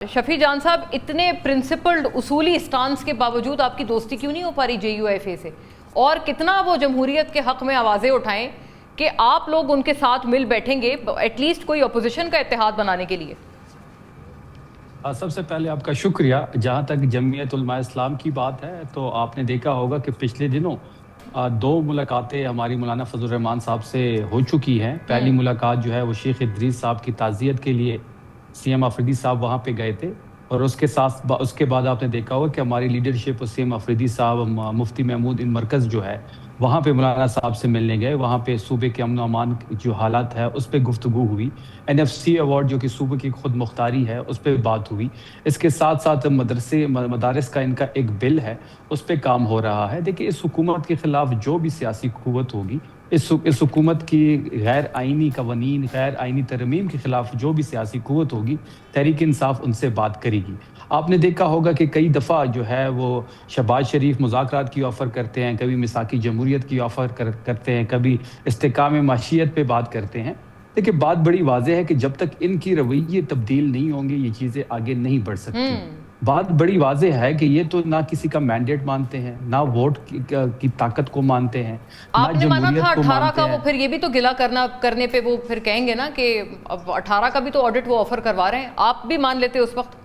शफी जान साहब, इतने प्रिंसिपल्ड उसूली स्टांस के बावजूद आपकी दोस्ती क्यों नहीं हो पा रही JUIFA से? और कितना वो जमहूरियत के हक में आवाज़ें उठाएं कि आप लोग उनके साथ मिल बैठेंगे एटलीस्ट कोई अपोजिशन का इत्तेहाद बनाने के लिए? सबसे पहले आपका शुक्रिया। जहाँ तक जमीयत उलमा इस्लाम की बात है तो आपने देखा होगा कि पिछले दिनों दो मुलाकातें हमारी मौलाना फजल रहमान साहब से हो चुकी हैं। पहली मुलाकात जो है वो शेख इदरीस साहब की ताज़ियत के लिए CM अफरीदी साहब वहाँ पे गए थे, और उसके बाद आपने देखा होगा कि हमारी लीडरशिप CM अफरीदी साहब, मुफ्ती महमूद इन मरकज़ जो है वहाँ पे मौलाना साहब से मिलने गए। वहाँ पे सूबे के अमन अमान जो हालात है उस पर गुफ्तगू हुई। NFC अवार्ड जो कि सूबे की खुद मुख्तारी है उस पर बात हुई। इसके साथ साथ मदारस का इनका एक बिल है उस पर काम हो रहा है। देखिए, इस हुकूमत के ख़िलाफ़ जो भी सियासी क़ुव्वत होगी, इस हुकूमत की गैर आइनी कवानीन, गैर आइनी तरमीम के ख़िलाफ़ जो भी सियासी क़ुव्वत होगी, तहरीक इंसाफ उनसे बात करेगी। आपने देखा होगा कि कई दफ़ा जो है वो शहबाज शरीफ मुज़ाकरात की ऑफ़र करते हैं, कभी मिसाकी जमहूरियत की ऑफ़र करते हैं, कभी इस्तेकाम माशियत पे बात करते हैं। देखिए, बात बड़ी वाज़ेह है कि जब तक इनकी रवैये तब्दील नहीं होंगे ये चीज़ें आगे नहीं बढ़ सकती। बात बड़ी वाज़ेह है कि ये तो ना किसी का मैंडेट मानते हैं, ना वोट की ताकत को मानते हैं, आपने माना था 18 का, वो फिर ये भी तो गिला करने पे वो फिर कहेंगे ना कि अब 18 का भी तो ऑडिट वो ऑफर करवा रहे हैं। आप भी मान लेते उस वक्त?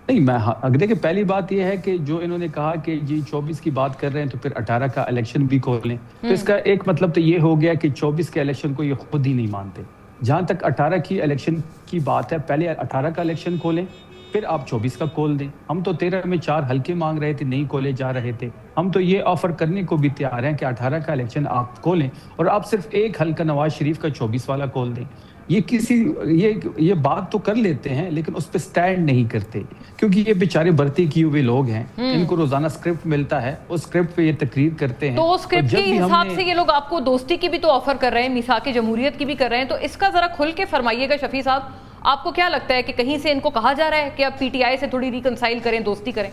नहीं, मैं देखिए, पहली बात यह है कि जो इन्होंने कहा कि जी 24 की बात कर रहे हैं तो फिर 18 का इलेक्शन भी खोलें, तो इसका एक मतलब तो ये हो गया कि 24 के इलेक्शन को ये खुद ही नहीं मानते। जहाँ तक 18 की इलेक्शन की बात है, पहले 18 का इलेक्शन खोलें, फिर आप 24 का खोल दें। हम तो 13 में 4 हल्के मांग रहे थे, नहीं खोले जा रहे थे। हम तो ये ऑफर करने को भी तैयार हैं कि 18 का इलेक्शन आप खोलें और आप सिर्फ एक हल्का नवाज शरीफ का 24 वाला खोल दें। ये बात तो कर लेते हैं लेकिन उस पर स्टैंड नहीं करते, क्योंकि ये बेचारे भर्ती किए हुए लोग हैं। इनको रोजाना स्क्रिप्ट मिलता है, उस स्क्रिप्ट पे ये तकरीर करते हैं। तो स्क्रिप्ट के हिसाब से ये लोग आपको दोस्ती की भी तो ऑफर कर रहे हैं, मिसाकी जमहूरियत की भी कर रहे हैं, तो इसका जरा खुल के फरमाइएगा शफी साहब। आपको क्या लगता है कि कहीं से इनको कहा जा रहा है कि आप PTI से थोड़ी रिकंसाइल करें, दोस्ती करें?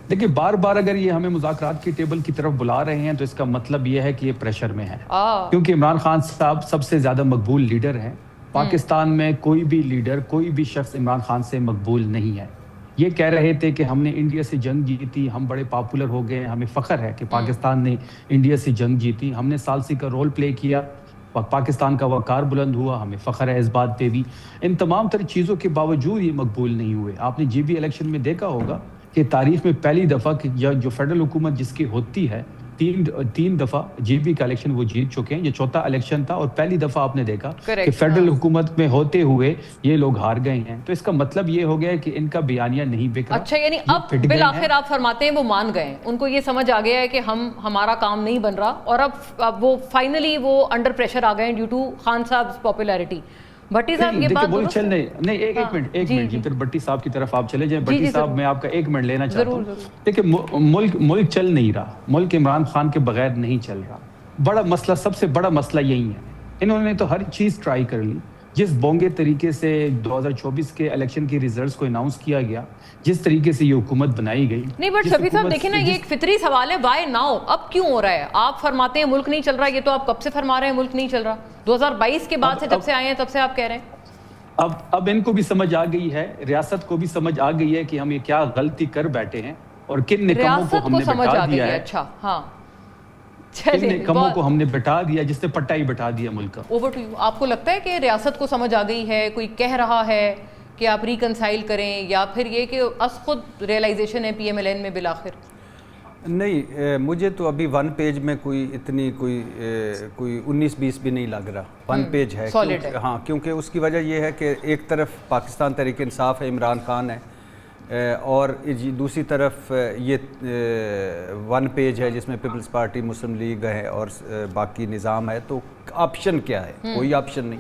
देखिए, बार बार अगर ये हमें मुज़ाकरात की टेबल की तरफ बुला रहे हैं तो इसका मतलब ये है कि ये प्रेशर में है, क्योंकि इमरान खान साहब सबसे ज्यादा मकबूल लीडर हैं। पाकिस्तान में कोई भी लीडर, कोई भी शख्स इमरान खान से मकबूल नहीं है। ये कह रहे थे कि हमने इंडिया से जंग जीती, हम बड़े पॉपुलर हो गए, हमें फख्र है कि पाकिस्तान ने इंडिया से जंग जीती, हमने सालसी का रोल प्ले किया, पाकिस्तान का वकार बुलंद हुआ, हमें फ़ख्र है इस बात पे भी। इन तमाम तरह चीज़ों के बावजूद ये मकबूल नहीं हुए। आपने GB इलेक्शन में देखा होगा कि तारीख में पहली दफ़ा कि जो फेडरल हुकूमत जिसकी होती है, तीन दफ़ा GB का इलेक्शन वो जीत चुके हैं। ये चौथा इलेक्शन था और पहली दफ़ा आपने देखा कि फेडरल हुकूमत में होते हुए ये लोग हार गए हैं। तो इसका मतलब ये हो गया कि इनका बयानिया नहीं बिका। अच्छा, यानी अब बिल आखिर आप फरमाते हैं वो मान गए, उनको ये समझ आ गया है कि हमारा काम नहीं बन रहा, और अब वो फाइनली वो अंडर प्रेशर आ गए ड्यू टू खान साहब पॉपुलैरिटी। भट्टी साहब, ये बात बोल चल नहीं एक मिनट जी, फिर भट्टी साहब की तरफ आप चले जाएं। भट्टी साहब, मैं आपका 1 मिनट लेना चाहता हूँ। देखिए, मुल्क चल नहीं रहा, मुल्क इमरान खान के बगैर नहीं चल रहा। बड़ा मसला, सबसे बड़ा मसला यही है। इन्होंने तो हर चीज ट्राई कर ली। जिस बोंगे तरीके से 2024 के इलेक्शन के रिजल्ट्स को अनाउंस किया गया, जिस तरीके से ये हुकूमत बनाई गई। नहीं, बट शफी साहब देखिए ना, ये एक फितरी सवाल है, वाई नाउ? अब क्यों हो रहा है? आप फरमाते हैं मुल्क नहीं चल रहा, ये तो आप कब से फरमा रहे हैं मुल्क नहीं चल रहा? 2022 के बाद से, जब से आए हैं तब से आप कह रहे हैं। अब इनको भी समझ आ गई है, रियासत को भी समझ आ गई है कि हम ये क्या गलती कर बैठे हैं और किन निकम्मों को हमने बिठा दिया है। अच्छा, हाँ, किन निकम्मों को हमने बिठा दिया जिसने पट्टा ही बिठा दिया मुल्क का। Over to you. आपको लगता है कि रियासत को समझ आ गई है? कोई कह रहा है कि आप रिकंसाइल करें, या फिर ये कि अस खुद रियलाइजेशन है PMLN में बिल आखिर? नहीं, मुझे तो अभी 1 पेज में कोई 19-20 भी नहीं लग रहा। 1 पेज है, हाँ, क्योंकि उसकी वजह यह है कि एक तरफ पाकिस्तान तहरीक इंसाफ है, इमरान खान है, और दूसरी तरफ ये 1 पेज है जिसमें पीपल्स पार्टी, मुस्लिम लीग है और बाकी निज़ाम है। तो ऑप्शन क्या है? कोई ऑप्शन नहीं,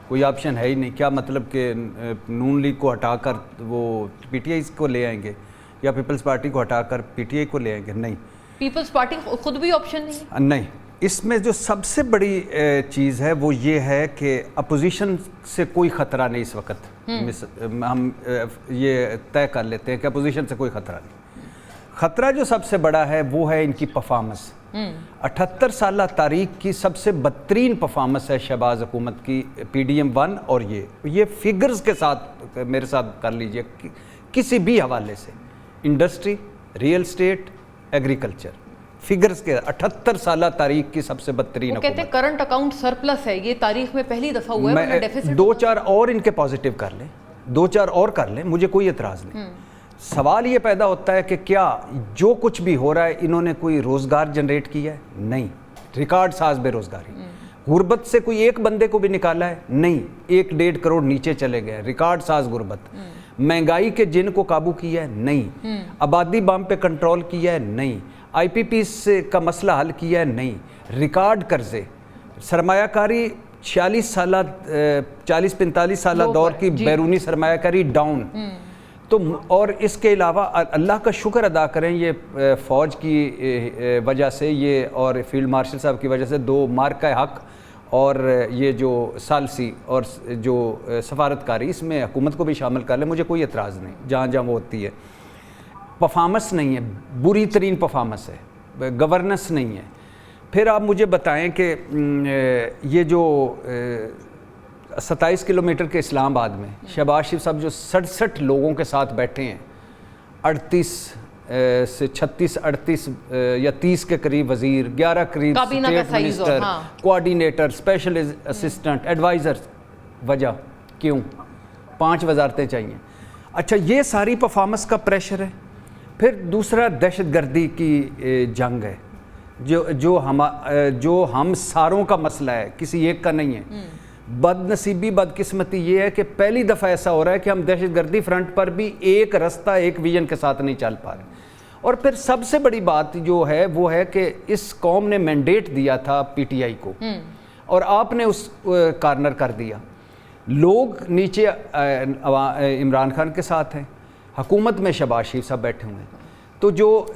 कोई ऑप्शन है ही नहीं। क्या मतलब कि नून लीग को हटाकर वो PTI को ले आएंगे या पीपल्स पार्टी को हटाकर PTI को ले आएंगे? नहीं, पीपल्स पार्टी खुद भी ऑप्शन नहीं। इसमें जो सबसे बड़ी चीज़ है वो ये है कि अपोजिशन से कोई ख़तरा नहीं इस वक्त। हम ये तय कर लेते हैं कि अपोजिशन से कोई ख़तरा नहीं। ख़तरा जो सबसे बड़ा है वो है इनकी परफॉर्मेंस। 78 سالہ تاریخ کی سب سے بدترین پرفارمنس ہے شہباز حکومت کی PDM-1، اور یہ فگرز کے ساتھ میرے ساتھ کر لیجئے کسی بھی حوالے سے، industry, real estate, agriculture, figures کے 78 سالہ تاریخ کی سب سے بدترین حکومت۔ کہتے ہیں کرنٹ اکاؤنٹ سرپلس ہے، یہ تاریخ میں پہلی دفعہ ہوا ہے۔ میں 2-4 اور ان کے پازیٹیو کر لیں، 2-4 اور کر لیں، مجھے کوئی اعتراض نہیں۔ سوال یہ پیدا ہوتا ہے کہ کیا جو کچھ بھی ہو رہا ہے انہوں نے کوئی روزگار جنریٹ کیا ہے؟ نہیں، ریکارڈ ساز بے روزگاری۔ غربت سے کوئی ایک بندے کو بھی نکالا ہے؟ نہیں، 1-1.5 کروڑ نیچے چلے گئے، ریکارڈ ساز غربت۔ مہنگائی کے جن کو قابو کیا ہے؟ نہیں۔ آبادی بم پہ کنٹرول کیا ہے؟ نہیں۔ IPP کا مسئلہ حل کیا ہے؟ نہیں۔ ریکارڈ قرضے، سرمایہ کاری 40-45 سالہ دور کی بیرونی سرمایہ کاری ڈاؤن۔ تو اور اس کے علاوہ اللہ کا شکر ادا کریں، یہ فوج کی وجہ سے یہ اور فیلڈ مارشل صاحب کی وجہ سے 2 مارکہ حق اور یہ جو ثالثی اور جو سفارتکاری، اس میں حکومت کو بھی شامل کر لیں، مجھے کوئی اعتراض نہیں، جہاں جہاں وہ ہوتی ہے۔ پرفارمنس نہیں ہے، بری ترین پرفارمنس ہے، گورننس نہیں ہے۔ پھر آپ مجھے بتائیں کہ یہ جو 27 کلومیٹر کے اسلام آباد میں شہباز شریف صاحب جو 67 لوگوں کے ساتھ بیٹھے ہیں، 38 سے 36 38 یا 30 کے قریب وزیر، 11 قریب state minister, coordinator, special assistant, adviser, وجہ کیوں 5 وزارتیں چاہیے؟ اچھا، یہ ساری پرفارمنس کا پریشر ہے۔ پھر دوسرا دہشت گردی کی جنگ ہے، جو ہم ساروں کا مسئلہ ہے، کسی ایک کا نہیں ہے۔ بد نصیبی، بدقسمتی یہ ہے کہ پہلی دفعہ ایسا ہو رہا ہے کہ ہم دہشت گردی فرنٹ پر بھی ایک رستہ، ایک ویژن کے ساتھ نہیں چل پا رہے۔ اور پھر سب سے بڑی بات جو ہے وہ ہے کہ اس قوم نے مینڈیٹ دیا تھا PTI کو، اور آپ نے اس کارنر کر دیا۔ لوگ نیچے عمران خان کے ساتھ ہیں، حکومت میں شہباز شریف صاحب بیٹھے ہوئے ہیں۔ تو جو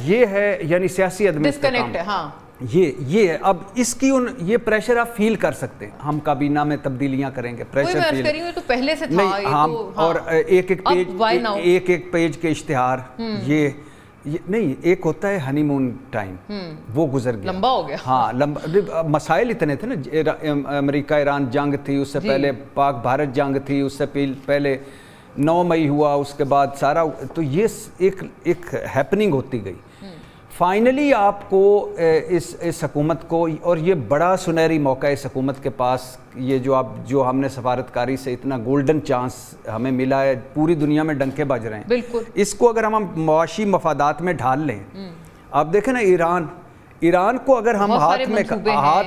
یہ ہے یعنی سیاسی عدم استحکام، یہ اب اس کی یہ پریشر آپ فیل کر سکتے ہیں۔ ہم کابینہ میں تبدیلیاں کریں گے، پریشر فیل تو پہلے سے تھا نہیں، اور ایک پیج کے اشتہار، یہ نہیں، ایک ہوتا ہے ہنی مون ٹائم، وہ گزر گیا، لمبا ہو گیا۔ ہاں، لمبا، مسائل اتنے تھے نا، امریکہ ایران جنگ تھی، اس سے پہلے پاک بھارت جنگ تھی، اس سے پہلے 9 مئی ہوا، اس کے بعد سارا، تو یہ ایک ہیپننگ ہوتی گئی۔ فائنلی آپ کو اس حکومت کو، اور یہ بڑا سنہری موقع ہے اس حکومت کے پاس، یہ جو ہم نے سفارتکاری سے اتنا گولڈن چانس ہمیں ملا ہے، پوری دنیا میں ڈنکے بج رہے ہیں، بالکل، اس کو اگر ہم معاشی مفادات میں ڈھال لیں، آپ دیکھیں نا ایران کو اگر ہم ہاتھ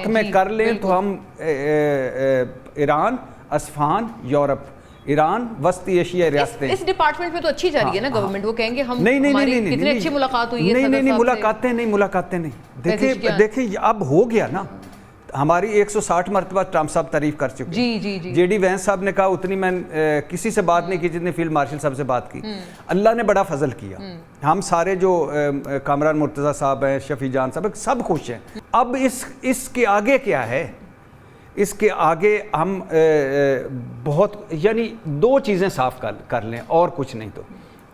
میں کر لیں تو ہم ایران، اصفہان، یورپ، ایران، وسطی ایشیا ریاستیں، اس ڈپارٹمنٹ میں تو اچھی جا رہی ہے نا گورنمنٹ، وہ کہیں گے ہم نہیں، کتنی اچھی ملاقات ہوئی ہے، نہیں، ملاقاتیں نہیں، دیکھیں اب ہو گیا نا، ہماری 160 مرتبہ ٹرمپ صاحب تعریف کر چکے ہیں۔ جے ڈی وینس صاحب نے کہا اتنی میں کسی سے بات نہیں کی جتنی فیلڈ مارشل صاحب سے بات کی۔ اللہ نے بڑا فضل کیا، ہم سارے جو کامران مرتضیٰ صاحب ہیں، شفیع جان صاحب، سب خوش ہیں۔ اب اس کے آگے کیا ہے؟ اس کے آگے ہم بہت، یعنی 2 چیزیں صاف کر لیں اور کچھ نہیں، تو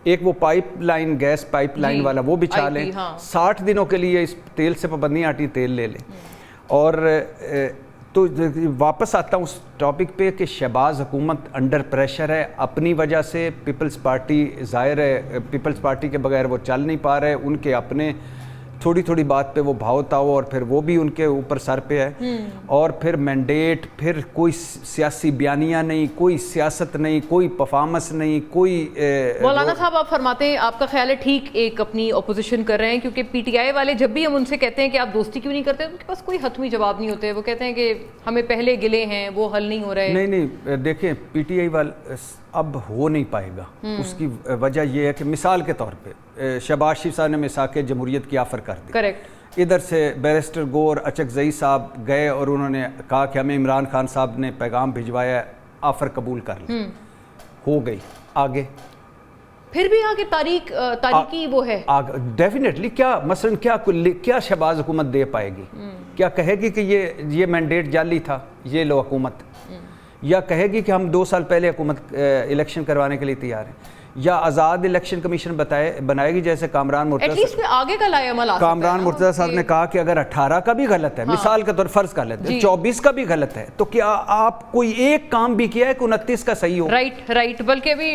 ایک وہ pipeline, gas pipeline والا وہ بچھا لیں، 60 دنوں کے لیے اس تیل سے پابندیاں ہٹی، تیل لے لیں۔ اور تو واپس آتا ہوں اس ٹاپک پہ کہ شہباز حکومت انڈر پریشر ہے اپنی وجہ سے۔ پیپلز پارٹی، ظاہر ہے پیپلز پارٹی کے بغیر وہ چل نہیں پا رہے، ان کے اپنے تھوڑی بات پہ وہ بھاؤ تاؤ، اور پھر وہ بھی ان کے اوپر سر پہ ہے، اور پھر مینڈیٹ، پھر کوئی سیاسی بیانیہ نہیں، کوئی سیاست نہیں، کوئی پرفارمنس نہیں، کوئی مولانا صاحب آپ فرماتے ہیں آپ کا خیال ہے ٹھیک ایک اپنی اپوزیشن کر رہے ہیں، کیونکہ PTI والے جب بھی ہم ان سے کہتے ہیں کہ آپ دوستی کیوں نہیں کرتے، ان کے پاس کوئی حتمی جواب نہیں ہوتے، وہ کہتے ہیں کہ ہمیں پہلے گلے ہیں، وہ حل نہیں ہو رہے۔ نہیں، دیکھیں PTI والے اب ہو نہیں پائے گا، اس کی وجہ یہ ہے کہ مثال کے طور پہ شہباز شریف صاحب نے میثاق جمہوریت کی آفر کر دی، کریکٹ، ادھر سے بیرسٹر گور اچکزئی صاحب گئے اور انہوں نے کہا کہ ہمیں عمران خان صاحب نے پیغام بھجوایا، آفر قبول کر لی، ہو گئی، آگے پھر بھی آگے تاریخی وہ ہے ڈیفینیٹلی، کیا مثلاً کیا شہباز حکومت دے پائے گی؟ کیا کہے گی کہ یہ مینڈیٹ جعلی تھا، یہ لو حکومت، یا کہے گی کہ ہم 2 سال پہلے حکومت الیکشن کروانے کے لیے تیار ہیں، یا آزاد الیکشن کمیشن بنائے گی جیسے کامران مرتضیٰ صاحب نے کہا کہ اگر 18 کا بھی غلط ہے، مثال کے طور فرض کر لیتے ہیں 24 کا بھی غلط ہے، تو کیا آپ کوئی ایک کام بھی کیا ہے کہ 29 کا صحیح ہو؟ رائٹ بلکہ ابھی